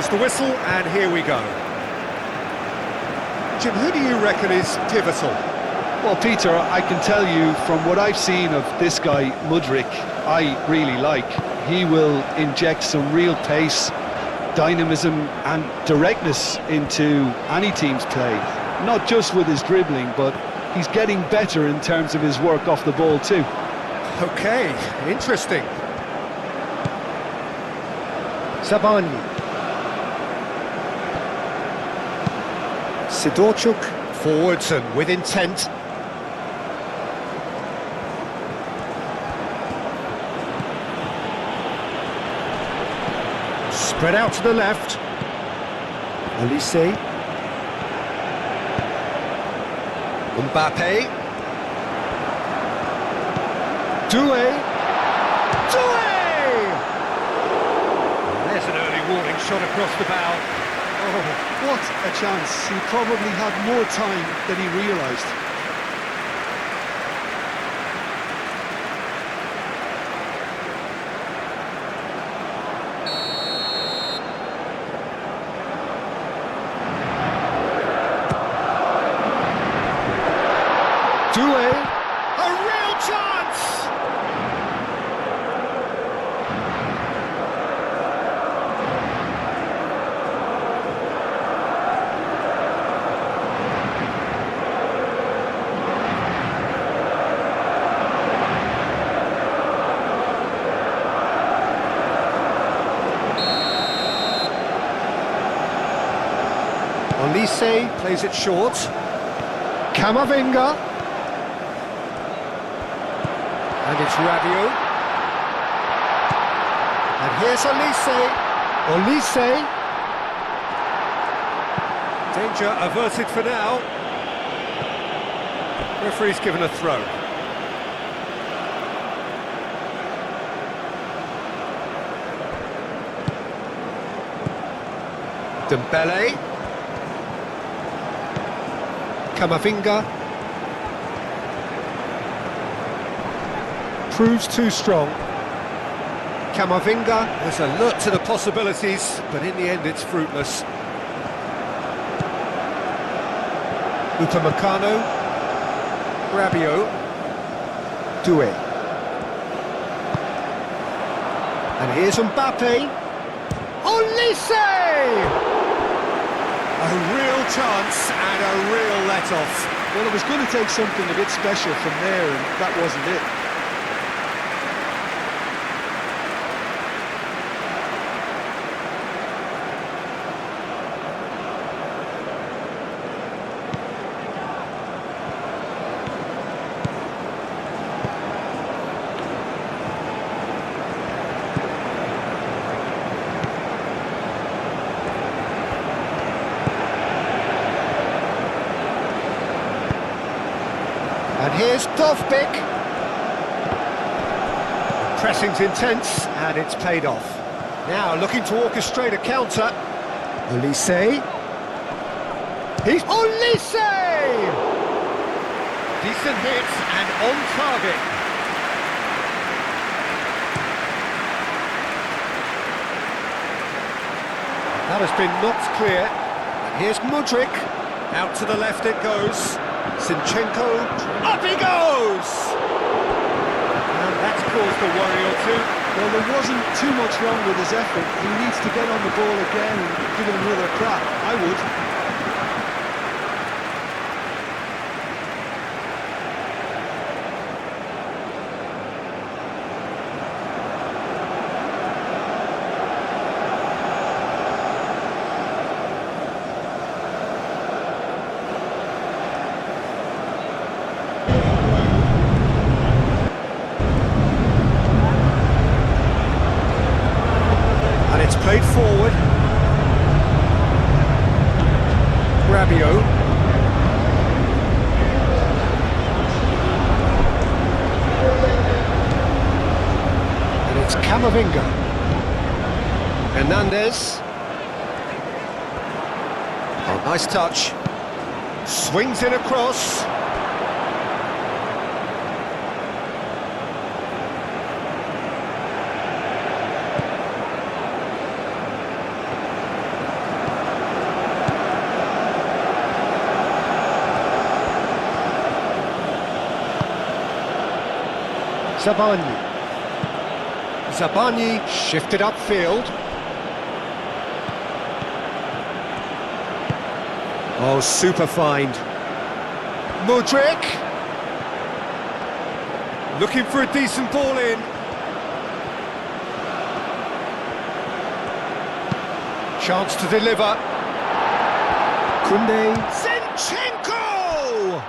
blows the whistle, and here we go. Jim, who do you reckon is pivotal? Well, Peter, I can tell you from what I've seen of this guy, Mudryk, I really like. He will inject some real pace, dynamism and directness into any team's play. Not just with his dribbling, but he's getting better in terms of his work off the ball too. Okay, interesting. Zabani. Sidorchuk, forwards and with intent. Spread out to the left. Olise. Mbappe. Doué. There's an early warning shot across the bow. Oh, what a chance. He probably had more time than he realised. Doué, a real chance! Olise plays it short. Camavinga. And it's Rabiot. And here's Olise. Olise. Danger averted for now. Referee's given a throw. Dembele. Camavinga. Proves too strong. Camavinga has alert to the possibilities, but in the end it's fruitless. Upamecano. Rabiot. Doué. And here's Mbappe. Olise! A real chance and a real let-off. Well, it was going to take something a bit special from there, and that wasn't it. And here's Dovbyk. Pressing's intense, and it's paid off. Now looking to orchestrate a counter. Olise. He's Olise! Decent hit and on target. That has been knocked clear. And here's Mudryk. Out to the left it goes. Zinchenko, up he goes! And that's caused a worry or two. Well, there wasn't too much wrong with his effort. He needs to get on the ball again and give it another crack. I would. It's played forward. Rabiot. And it's Camavinga. Hernandez. Oh, nice touch. Swings it across. Zabani. Zabani shifted upfield. Oh, super find. Mudryk. Looking for a decent ball in. Chance to deliver. Kunde. Zinchenko!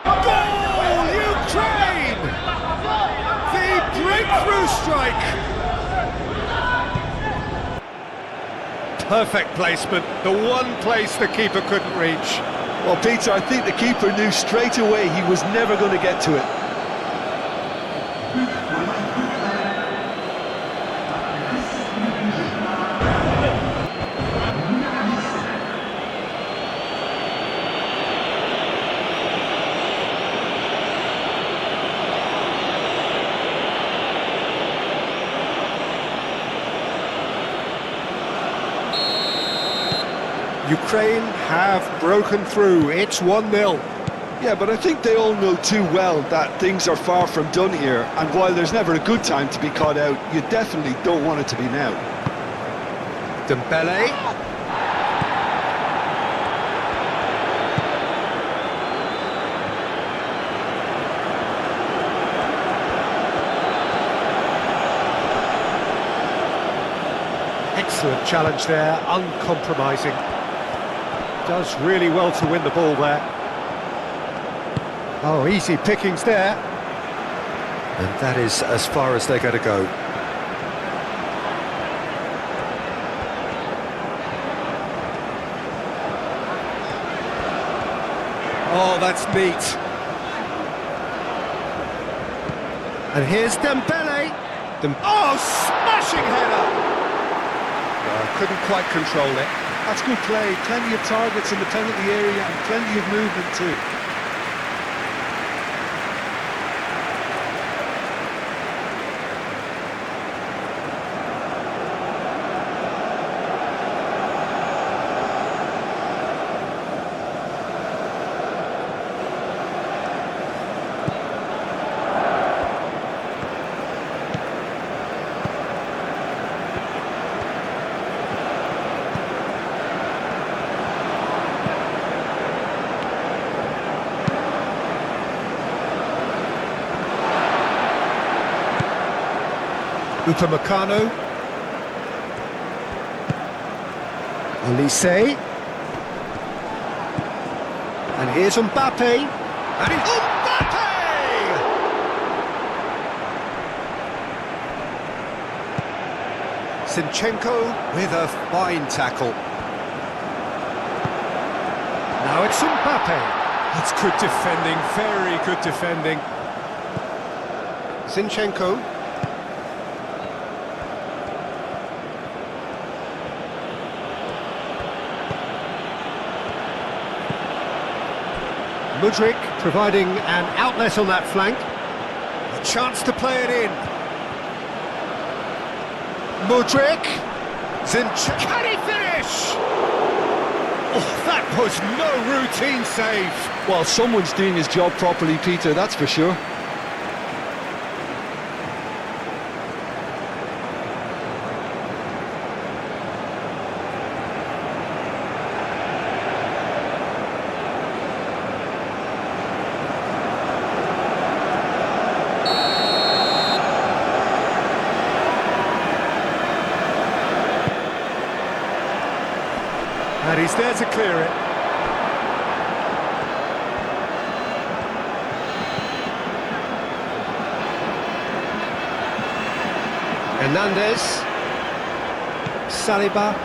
Goal, Ukraine! The breakthrough strike! Perfect placement, the one place the keeper couldn't reach. Well, Peter, I think the keeper knew straight away he was never going to get to it. Ukraine have broken through, it's 1-0. Yeah, but I think they all know too well that things are far from done here, and while there's never a good time to be caught out, you definitely don't want it to be now. Dembele. Excellent challenge there, uncompromising. Does really well to win the ball there. Oh, easy pickings there. And that is as far as they're going to go. Oh, that's neat. And here's Dembele. Oh, smashing header! Couldn't quite control it. That's good play, plenty of targets in the penalty area and plenty of movement too. Upamecano. Olise. And here's Mbappe. And Mbappe! Zinchenko with a fine tackle. Now it's Mbappe. That's good defending, very good defending. Zinchenko. Mudryk providing an outlet on that flank. A chance to play it in. Mudryk. Zinchenko. Can he finish? Oh, that was no routine save. Well, someone's doing his job properly, Peter, that's for sure. And he's there to clear it. Hernandez. Saliba.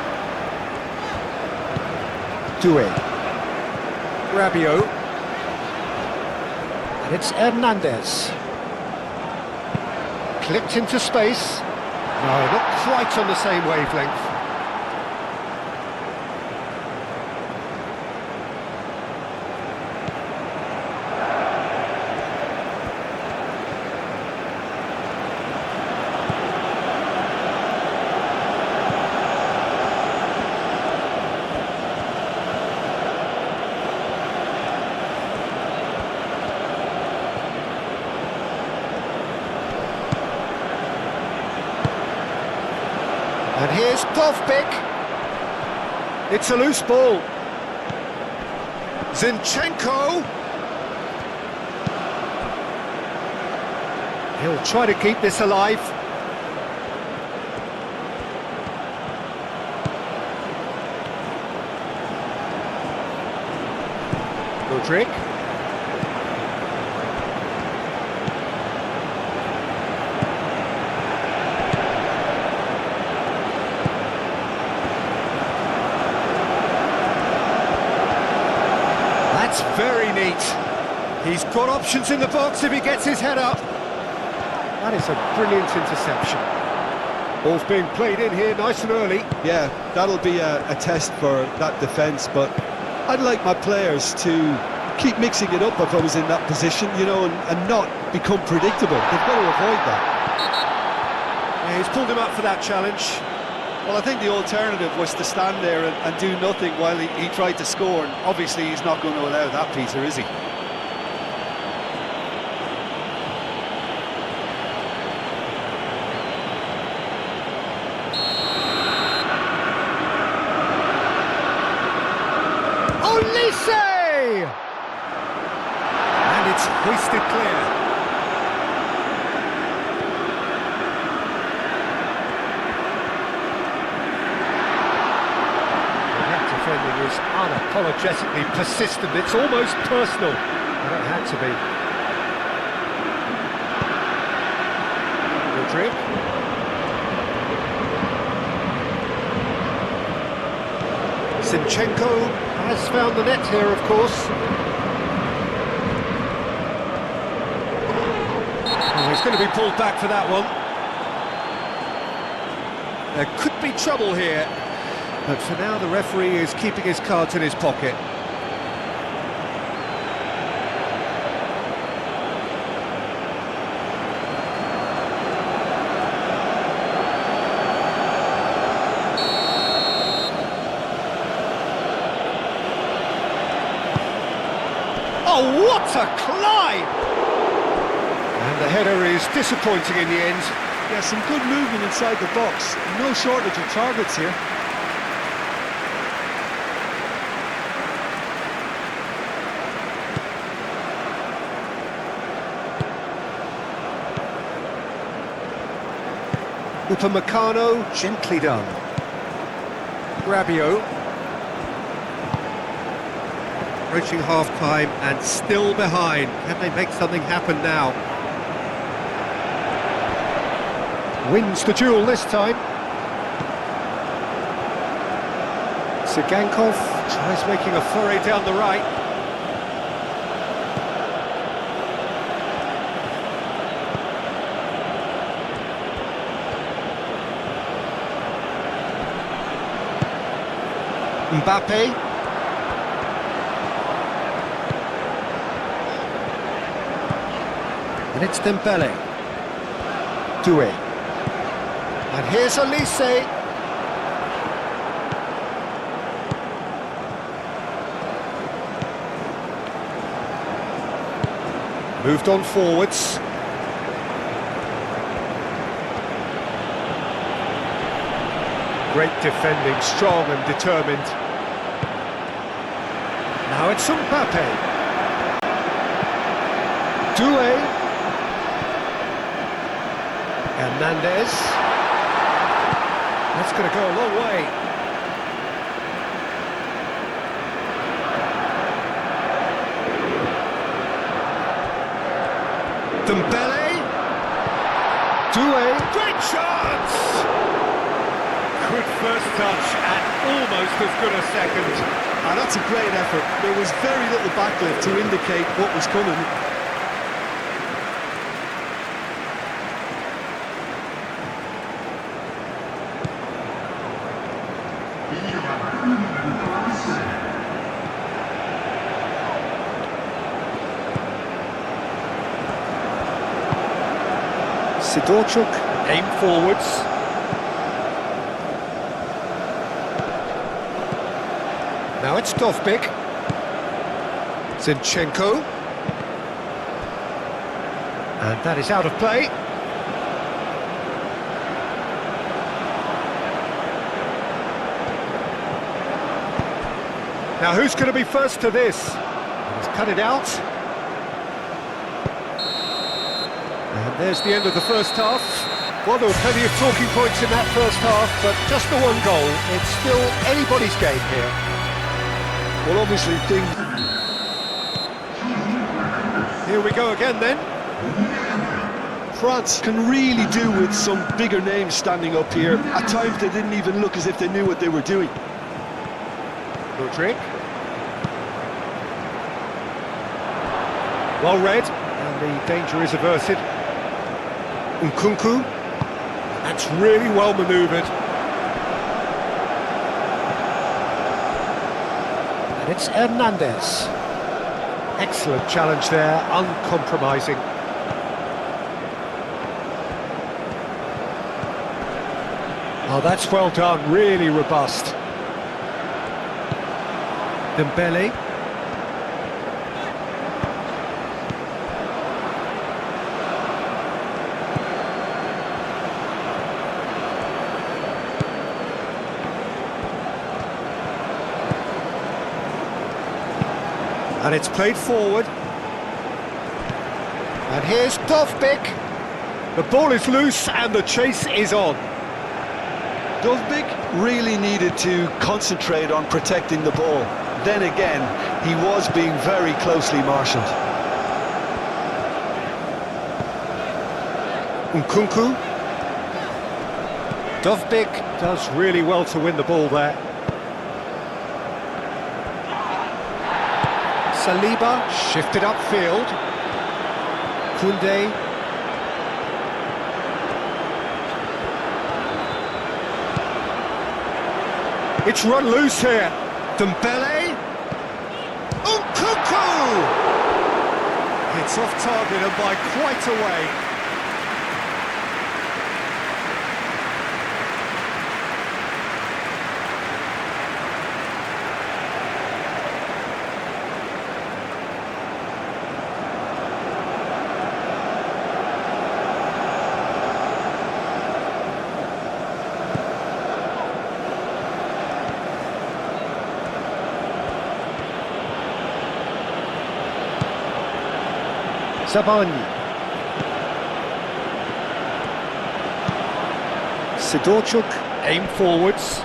Doué. Rabiot. And it's Hernandez. Clipped into space. No, not quite on the same wavelength. And here's Dovbik. It's a loose ball. Zinchenko. He'll try to keep this alive. Modric. That's very neat. He's got options in the box if he gets his head up. That is a brilliant interception. Ball's being played in here nice and early. Yeah, that'll be a test for that defence, but I'd like my players to keep mixing it up if I was in that position, you know, and not become predictable. They've got to avoid that. Yeah, he's pulled him up for that challenge. Well, I think the alternative was to stand there and do nothing while he tried to score, and obviously he's not going to allow that, Peter, is he? Olise! And it's hoisted clear. Defending is unapologetically persistent. It's almost personal. But it had to be. Modric. Zinchenko has found the net here, of course. Oh, he's going to be pulled back for that one. There could be trouble here. But for now, the referee is keeping his cards in his pocket. Oh, what a climb! And the header is disappointing in the end. Yeah, some good movement inside the box. No shortage of targets here. Upamecano, gently done. Rabiot. Approaching half-time and still behind. Can they make something happen now? Wins the duel this time. Sigankov tries making a foray down the right. Mbappe. And it's Dembele. Doué. And here's Olise. Moved on forwards. Great defending, strong and determined. Now it's Mbappe. Doué. Hernandez. That's going to go a long way. Dembele. Doué. Great chance! Good first touch and almost as good a second. And that's a great effort. There was very little backlift to indicate what was coming. Sidorchuk, aim forwards. Now it's Dovbik. Zinchenko. And that is out of play. Now who's going to be first to this? He's cut it out. And there's the end of the first half. Well, there were plenty of talking points in that first half, but just the one goal. It's still anybody's game here. Well, obviously things... Here we go again then. France can really do with some bigger names standing up here. At times they didn't even look as if they knew what they were doing. Modric. Well read, and the danger is averted. Nkunku. That's really well manoeuvred. And it's Hernandez. Excellent challenge there, uncompromising. Oh, that's well done, really robust. Dembele. And it's played forward. And here's Dovbyk. The ball is loose and the chase is on. Dovbyk really needed to concentrate on protecting the ball. Then again, he was being very closely marshalled. Nkunku. Dovbyk does really well to win the ball there. Saliba shifted upfield. Koundé. It's run loose here. Dembele. Nkunku! It's off target and by quite a way. Zabani. Sidorchuk, aim forwards.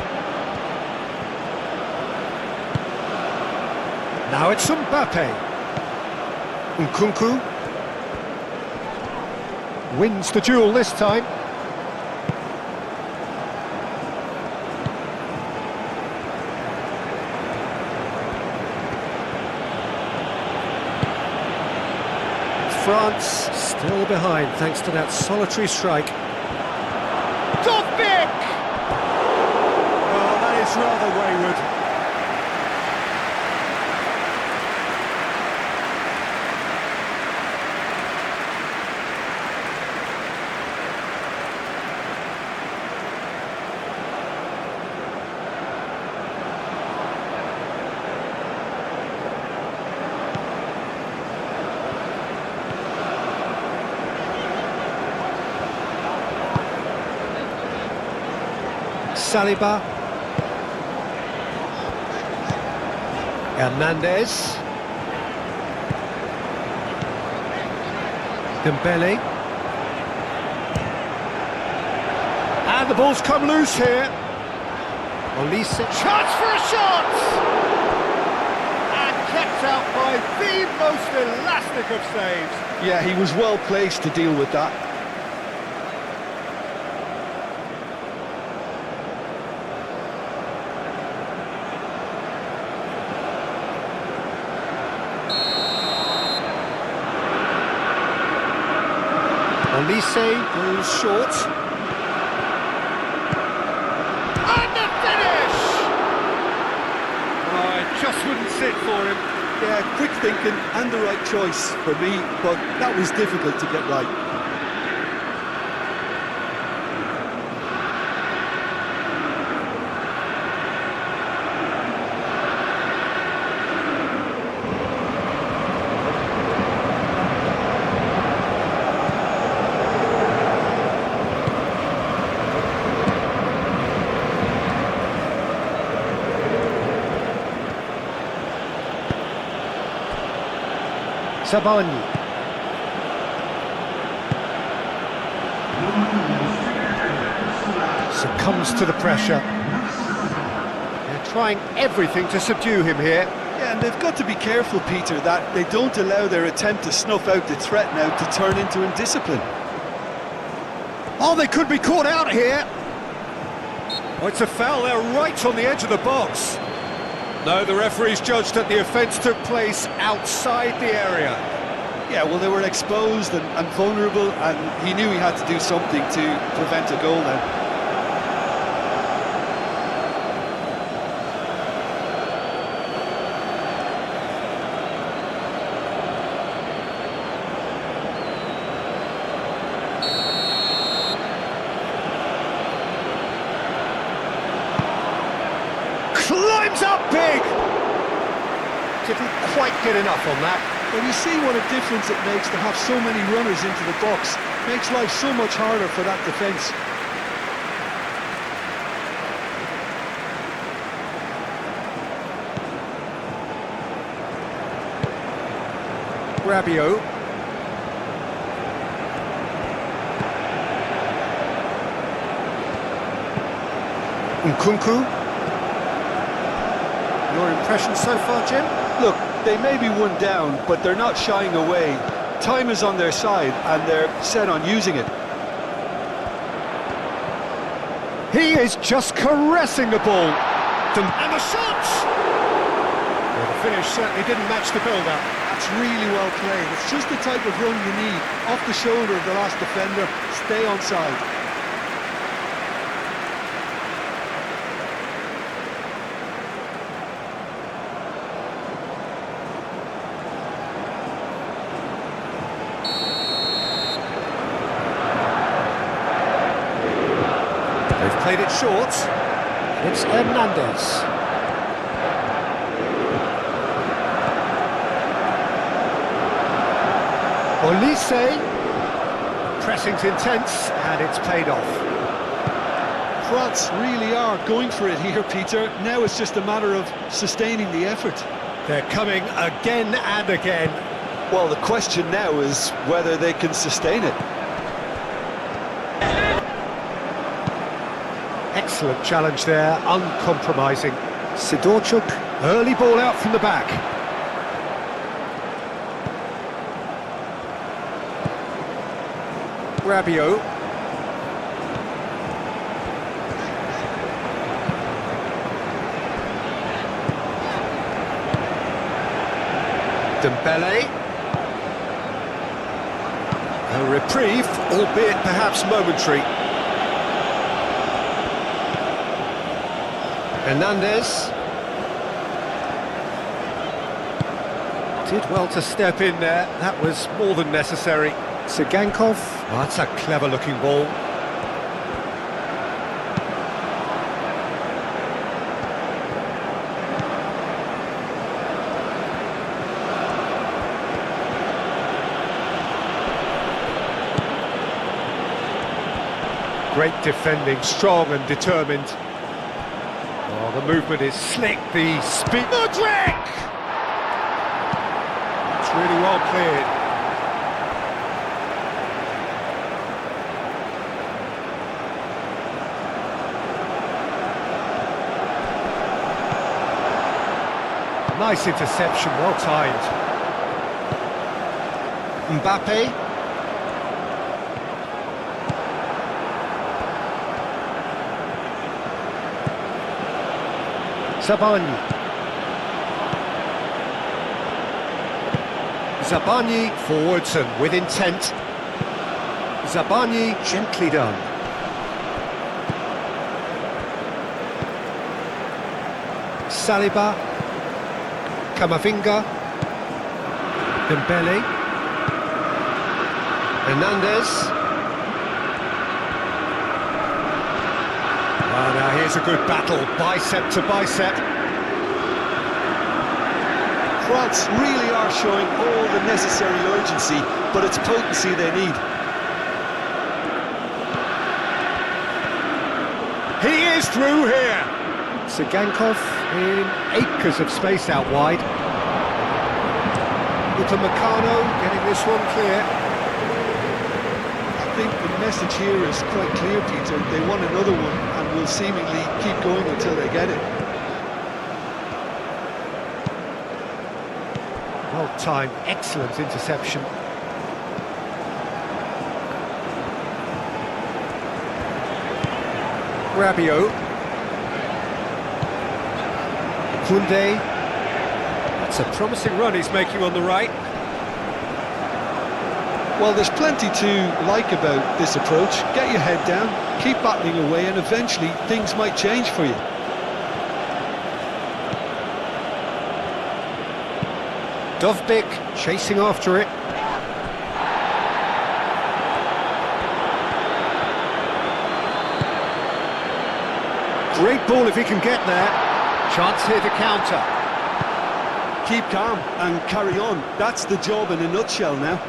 Now it's Mbappe. Nkunku. Wins the duel this time. France still behind thanks to that solitary strike. Dovbyk! Oh, that is rather wayward. Saliba. Hernandez. Dembele. And the ball's come loose here. Olise. Chance for a shot! And kept out by the most elastic of saves. Yeah, he was well placed to deal with that. Olise goes short. And the finish! Oh, it just wouldn't sit for him. Yeah, quick thinking and the right choice for me, but that was difficult to get right. Sabani. Succumbs to the pressure. They're trying everything to subdue him here. Yeah, and they've got to be careful, Peter, that they don't allow their attempt to snuff out the threat now to turn into indiscipline. Oh, they could be caught out here. Oh, it's a foul. They're right on the edge of the box. No, the referee's judged that the offence took place outside the area. Yeah, well, they were exposed and vulnerable, and he knew he had to do something to prevent a goal now. Climbs up big! Didn't quite get enough on that. Well, you see what a difference it makes to have so many runners into the box. Makes life so much harder for that defence. Rabiot. Nkunku. Your impression so far, Jim? Look, they may be one down, but they're not shying away. Time is on their side, and they're set on using it. He is just caressing the ball. And the shot! Well, the finish certainly didn't match the build-up. That's really well played. It's just the type of run you need. Off the shoulder of the last defender, stay onside. They've played it short. It's Hernandez. Olise. Pressing's intense, and it's paid off. France really are going for it here, Peter. Now it's just a matter of sustaining the effort. They're coming again and again. Well, the question now is whether they can sustain it. Excellent challenge there, uncompromising. Sidorchuk, early ball out from the back. Rabiot. Dembele. A reprieve, albeit perhaps momentary. Hernandez. Did well to step in there, that was more than necessary. Sigankov, oh, that's a clever looking ball. Great defending, strong and determined. Oh, the movement is slick, the speed. Modric! It's really well cleared. Nice interception, well timed. Mbappe. Zabani. Zabani forwards and with intent. Zabani gently done. Saliba. Camavinga. Dembele. Hernandez. Oh, now here's a good battle, bicep to bicep. France really are showing all the necessary urgency, but it's potency they need. He is through here. Sigankov in acres of space out wide. Upamecano getting this one clear. I think the message here is quite clear, Peter. They want another one and will seemingly keep going until they get it. Well timed, excellent interception. Rabiot. Koundé. That's a promising run he's making on the right. Well, there's plenty to like about this approach. Get your head down, keep battling away, and eventually things might change for you. Dovbyk chasing after it. Great ball if he can get there. Chance here to counter. Keep calm and carry on. That's the job in a nutshell now.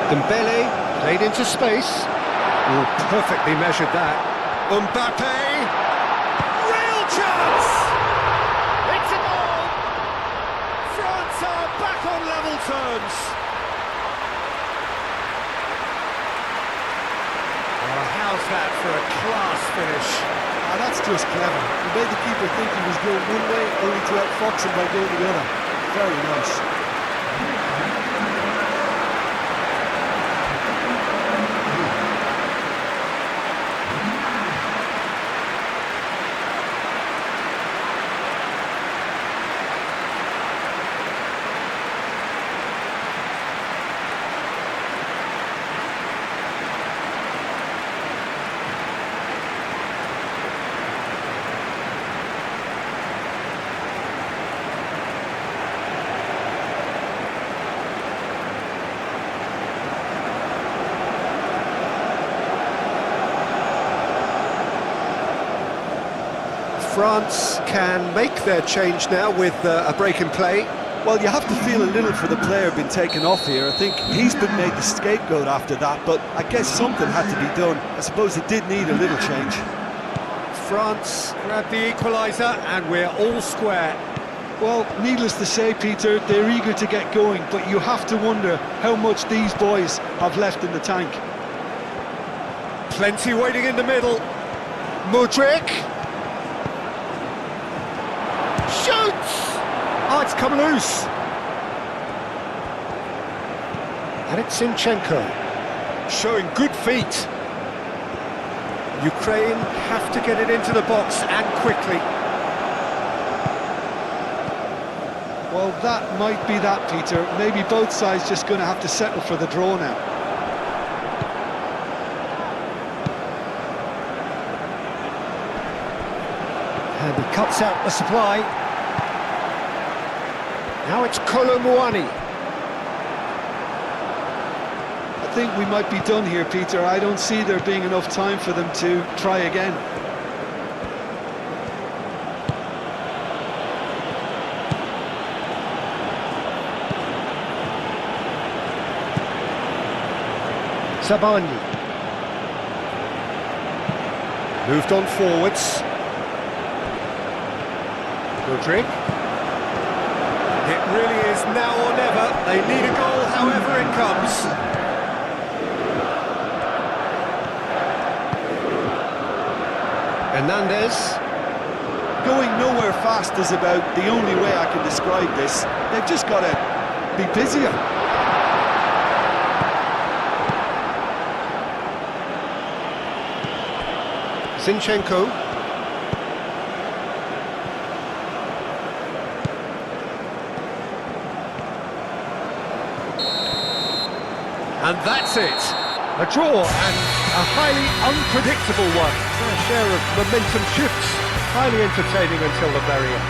Dembele played into space. Oh, perfectly measured that. Mbappe, real chance! It's a goal! France are back on level terms. Oh, how's that for a class finish? That's just clever. He made the keeper think he was going one way, only to outfox him by going the other. Very nice. France can make their change now with a break in play. Well, you have to feel a little for the player being taken off here. I think he's been made the scapegoat after that, but I guess something had to be done. I suppose it did need a little change. France grab the equaliser and we're all square. Well, needless to say, Peter, they're eager to get going, but you have to wonder how much these boys have left in the tank. Plenty waiting in the middle. Mudryk. Shoots! Oh, it's come loose. And it's Zinchenko. Showing good feet. Ukraine have to get it into the box and quickly. Well, that might be that, Peter. Maybe both sides just going to have to settle for the draw now. And he cuts out the supply. Now it's Kolo Muani. I think we might be done here, Peter. I don't see there being enough time for them to try again. Sabani. Moved on forwards. Mudryk. It really is now or never. They need a goal, however it comes. Hernandez. Going nowhere fast is about the only way I can describe this. They've just got to be busier. Zinchenko. And that's it. A draw and a highly unpredictable one. A share of momentum shifts. Highly entertaining until the very end.